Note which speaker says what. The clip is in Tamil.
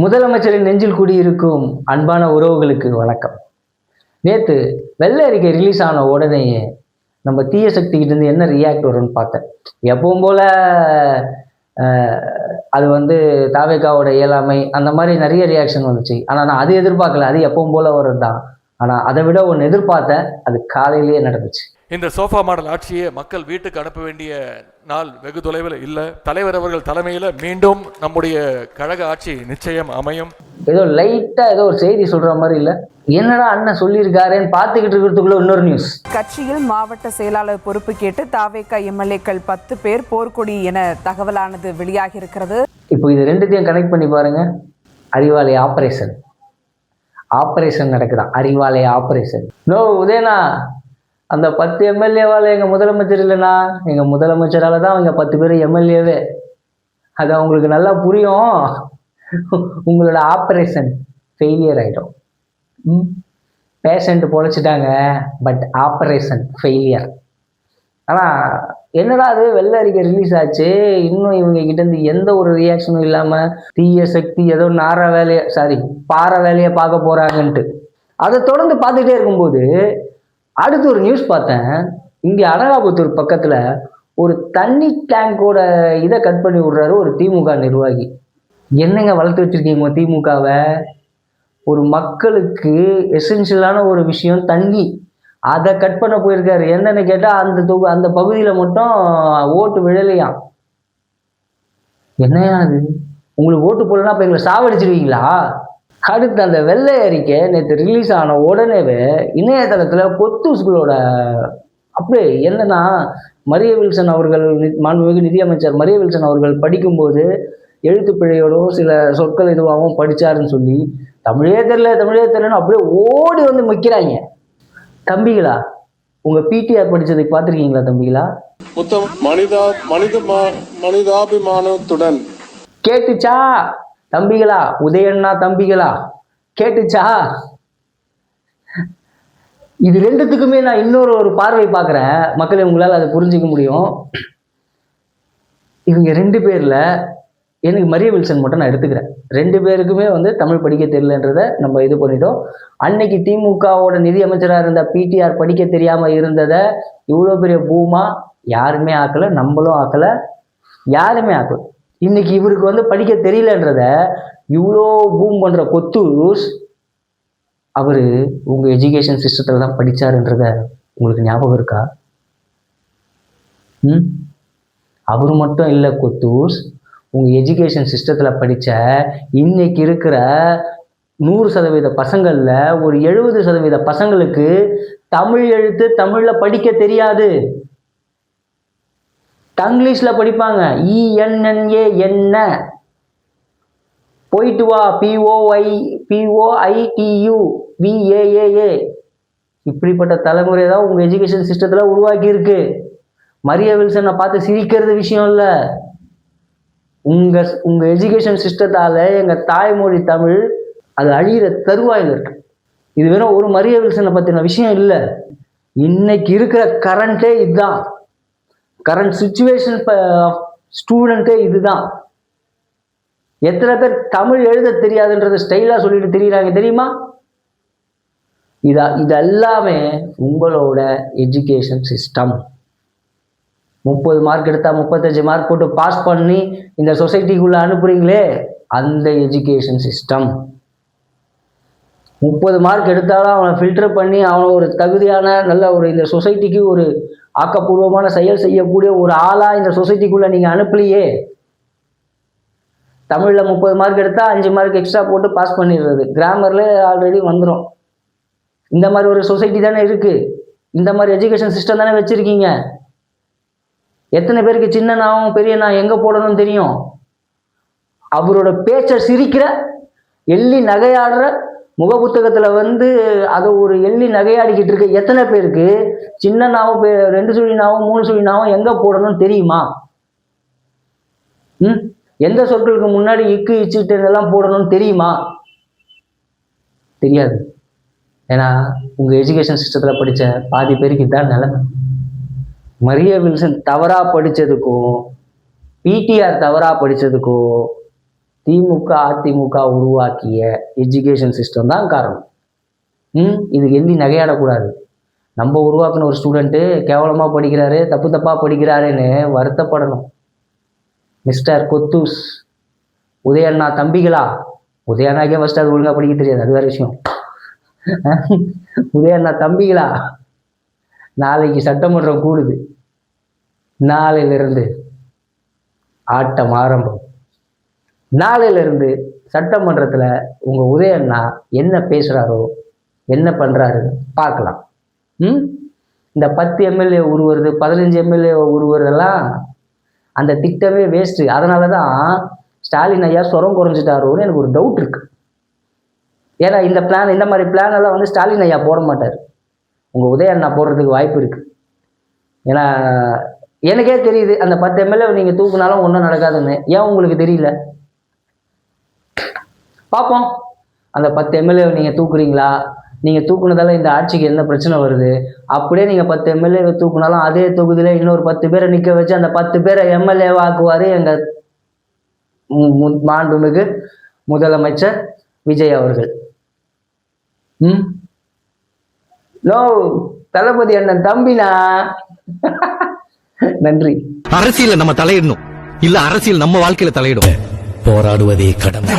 Speaker 1: முதலமைச்சரின் நெஞ்சில் குடியிருக்கும் அன்பான உறவுகளுக்கு வணக்கம். நேற்று வெள்ளை அறிக்கை ரிலீஸ் ஆன உடனேயே நம்ம தீய சக்திகிட்ட இருந்து என்ன ரியாக்ட் வரும்னு பார்த்தேன். எப்பவும் போல அது தாவேகாவோட இயலாமை அந்த மாதிரி நிறைய ரியாக்ஷன் வந்துச்சு. ஆனால் நான் அது எதிர்பார்க்கல. அது எப்பவும் போல வர்றது தான். ஆனால் அதை விட ஒன்று எதிர்பார்த்தேன். அது காலையிலேயே நடந்துச்சு.
Speaker 2: இந்த சோஃபா மாடல் ஆட்சியை மக்கள் வீட்டுக்கு அனுப்ப வேண்டிய நாள் வெகு தொலைவில் இல்லை. தலைவர் அவர்கள் தலைமையில் மீண்டும் நம்முடைய கழக ஆட்சி நிச்சயம் அமையும்.
Speaker 1: ஏதோ லைட்டா ஏதோ ஒரு செய்தி சொல்ற மாதிரி இல்லை. என்னடா அண்ணன் சொல்லியிருக்காருன்னு பார்த்துக்கிட்டு இருக்கிறதுக்குள்ள இன்னொரு நியூஸ்.
Speaker 3: கட்சியில் மாவட்ட செயலாளர் பொறுப்பு கேட்டு தாவேகா எம்எல்ஏக்கள் 10 பேர் போர்க்கொடி என தகவலானது வெளியாகி இருக்கிறது.
Speaker 1: இப்போ இது ரெண்டுத்தையும் கனெக்ட் பண்ணி பாருங்க. அறிவாலய ஆபரேஷன் நடக்குதான். அறிவாலய ஆபரேஷன். நோ உதயனா, அந்த 10 எம்எல்ஏவால் எங்கள் முதலமைச்சர் இல்லைண்ணா, எங்கள் முதலமைச்சரால் தான் அவங்க 10 பேர் எம்எல்ஏவே. அது அவங்களுக்கு நல்லா புரியும். உங்களோட ஆப்ரேஷன் ஃபெயிலியர் ஆகிடும். பேஷண்ட் பொழைச்சிட்டாங்க, பட் ஆப்ரேஷன் ஃபெயிலியர். ஆனால் என்னடா அது வெள்ளை அறிக்கை ரிலீஸ் ஆச்சு, இன்னும் இவங்க கிட்டேருந்து எந்த ஒரு ரியாக்ஷனும் இல்லாமல் தீய சக்தி ஏதோ பாறை வேலையை பார்க்க போகிறாங்கன்ட்டு அதை தொடர்ந்து பார்த்துக்கிட்டே இருக்கும்போது அடுத்து ஒரு நியூஸ் பார்த்தேன். இங்கே அனகாபுத்தூர் பக்கத்தில் ஒரு தண்ணி டேங்கோட இதை கட் பண்ணி விடுறாரு ஒரு திமுக நிர்வாகி. என்னங்க வளர்த்து வச்சிருக்கீங்க திமுகவை? ஒரு மக்களுக்கு எசென்ஷியலான ஒரு விஷயம் தண்ணி, அதை கட் பண்ண போயிருக்காரு. என்னன்னு கேட்டால் அந்த பகுதியில் மட்டும் ஓட்டு விழலையாம். என்னையா அது? உங்களுக்கு ஓட்டு போடலன்னா அப்போ எங்களை சாவடிச்சிருவீங்களா? அடுத்து அந்த வெள்ளை அறிக்கை நேற்று ரிலீஸ் ஆன உடனேவே இணையதளத்தில் கொத்தூஸ்களோட அப்படியே என்னன்னா, மரிய வில்சன் அவர்கள், மாண்புமிகு நிதியமைச்சர் மரிய வில்சன் அவர்கள் படிக்கும்போது எழுத்துப்பிழையோட சில சொற்கள் இதுவாகவும் படித்தாருன்னு சொல்லி தமிழே தெரியலன்னு அப்படியே ஓடி வந்து முக்கிறாங்க. தம்பிகளா, உங்க பிடிஆர் படிச்சதுக்கு பார்த்துருக்கீங்களா தம்பிகளா? மனிதாபிமானத்துடன் கேட்டுச்சா தம்பிகளா? உதயண்ணா தம்பிகளா கேட்டுச்சா? இது ரெண்டுத்துக்குமே நான் இன்னொரு பார்வை பார்க்குறேன். மக்களை உங்களால் அதை புரிஞ்சிக்க முடியும். இவங்க 2 பேர்ல எனக்கு மரிய வில்சன் மட்டும் நான் எடுத்துக்கிறேன். 2 பேருக்குமே தமிழ் படிக்க தெரியலன்றதை நம்ம இது பண்ணிட்டோம். அன்னைக்கு திமுகவோட நிதி அமைச்சராக இருந்த பிடிஆர் படிக்க தெரியாம இருந்ததை இவ்வளோ பெரிய பூமா யாருமே ஆக்கல, நம்மளும் ஆக்கல, யாருமே ஆக்கல. இன்னைக்கு இவருக்கு படிக்க தெரியலன்றத இவ்வளோ பூம் பண்ற கொத்தூஸ் அவரு உங்க எஜுகேஷன் சிஸ்டத்துல தான் படிச்சாருன்றத உங்களுக்கு ஞாபகம் இருக்கா? அவரு மட்டும் இல்லை கொத்தூஸ், உங்க எஜுகேஷன் சிஸ்டத்துல படிச்ச இன்னைக்கு இருக்கிற 100% பசங்கள்ல ஒரு 70% பசங்களுக்கு தமிழ் எழுத்து தமிழ்ல படிக்க தெரியாது. தங்கிலீஷ்ல படிப்பாங்க. ENNA என்ன, போயிட்டு வா POITU VAAA. இப்படிப்பட்ட தலைமுறை தான் உங்க எஜுகேஷன் சிஸ்டத்துல உருவாக்கி இருக்கு. மரிய வில்சனை பார்த்து சிரிக்கிறது விஷயம் இல்ல. உங்க எஜுகேஷன் சிஸ்டத்தால எங்க தாய்மொழி தமிழ் அது அழியிற தருவாயில் இருக்கு. இது வெறும் ஒரு மரிய வில்சனை பத்தின விஷயம் இல்லை. இன்னைக்கு இருக்கிற கரண்டே இதுதான். கரண்ட் சுச்சுவேஷன் ஸ்டூடெண்ட்டே இதுதான். எத்தனை பேர் தமிழ் எழுத தெரியாதுன்றத ஸ்டைலா சொல்லிட்டு தெரியுறாங்க தெரியுமா? இதெல்லாமே உங்களோட எஜுகேஷன் சிஸ்டம். 30 மார்க் எடுத்தா 35 மார்க் போட்டு பாஸ் பண்ணி இந்த சொசைட்டிக்குள்ள அனுப்புறீங்களே, அந்த எஜுகேஷன் சிஸ்டம். 30 மார்க் எடுத்தாலும் அவனை ஃபில்டர் பண்ணி அவனை ஒரு தகுதியான நல்ல ஒரு இந்த சொசைட்டிக்கு ஒரு ஆக்கப்பூர்வமான செயல் செய்யக்கூடிய ஒரு ஆளா இந்த சொசைட்டிக்குள்ள நீங்க அனுப்பலையே. தமிழ்ல 30 மார்க் எடுத்தா 5 மார்க் எக்ஸ்ட்ரா போட்டு பாஸ் பண்ணிடுறது. கிராமர்ல ஆல்ரெடி வந்துடும். இந்த மாதிரி ஒரு சொசைட்டி தானே இருக்கு. இந்த மாதிரி எஜுகேஷன் சிஸ்டம் தானே வச்சிருக்கீங்க. எத்தனை பேருக்கு சின்னனாவும் பெரியனா எங்க போடணும்னு தெரியும்? அவரோட பேச்சை சிரிக்கிற எள்ளி நகையாடுற முக புத்தகத்துல அதை ஒரு எள்ளி நகையாடிக்கிட்டு இருக்க எத்தனை பேருக்கு சின்னனாவும் 2 சுழினாவும் 3 சுழினாவும் எங்க போடணும்னு தெரியுமா? எந்த சொற்களுக்கு முன்னாடி இக்கு இச்சுட்டு எல்லாம் போடணும்னு தெரியுமா? தெரியாது. ஏன்னா உங்க எஜுகேஷன் சிஸ்டத்துல படிச்ச பாதி பேருக்கு இதுதான் நிலைமை. மரிய வில்சன் தவறா படிச்சதுக்கும் பிடிஆர் தவறா படிச்சதுக்கும் திமுக அதிமுக உருவாக்கிய எஜுகேஷன் சிஸ்டம் தான் காரணம். இது எள்ளி நகையாடக்கூடாது. நம்ம உருவாக்குன ஒரு ஸ்டூடெண்ட்டு கேவலமாக படிக்கிறாரு, தப்பாக படிக்கிறாருன்னு வருத்தப்படணும். மிஸ்டர் கொத்தூஸ், உதயண்ணா தம்பிகளா, உதயண்ணாக்கே ஃபஸ்ட்டு அது ஒழுங்காக படிக்க தெரியாது, அது வேறு விஷயம். உதயண்ணா தம்பிகளா, நாளைக்கு சட்டமன்றம் கூடுது. நாளையிலிருந்து ஆட்டம் ஆரம்பம். நாளையிலிருந்து சட்டமன்றத்தில் உங்கள் உதயண்ணா என்ன பேசுகிறாரோ என்ன பண்ணுறாருன்னு பார்க்கலாம். இந்த 10 எம்எல்ஏ உருவுறது, 15 எம்எல்ஏ உருவுறதெல்லாம் அந்த திட்டமே வேஸ்ட்டு. அதனால தான் ஸ்டாலின் ஐயா சொரம் குறைஞ்சிட்டாரோன்னு எனக்கு ஒரு டவுட் இருக்குது. ஏன்னா இந்த மாதிரி பிளான் எல்லாம் வந்து ஸ்டாலின் ஐயா போட மாட்டார், உங்கள் உதயண்ணா போடுறதுக்கு வாய்ப்பு இருக்குது. ஏன்னா எனக்கே தெரியுது அந்த 10 எம்எல்ஏ நீங்கள் தூக்குனாலும் ஒன்றும் நடக்காதுன்னு. ஏன் உங்களுக்கு தெரியல? பார்ப்போம். அந்த 10 எம்எல்ஏ நீங்கள் தூக்குறீங்களா? நீங்கள் தூக்குனதால இந்த ஆட்சிக்கு என்ன பிரச்சனை வருது? அப்படியே நீங்கள் 10 எம்எல்ஏ தூக்குனாலும் அதே தொகுதியில் இன்னொரு 10 பேரை நிற்க வச்சு அந்த 10 பேரை எம்எல்ஏவா ஆக்குவார் எங்கள் மாண்புமிகு முதலமைச்சர் விஜய் அவர்கள். நோ, தளபதி அண்ணன் தம்பினா. நன்றி.
Speaker 4: அரசியல் நம்ம தலையிடணும், இல்ல அரசியல் நம்ம வாழ்க்கையில தலையிடும். போராடுவதே கடமை.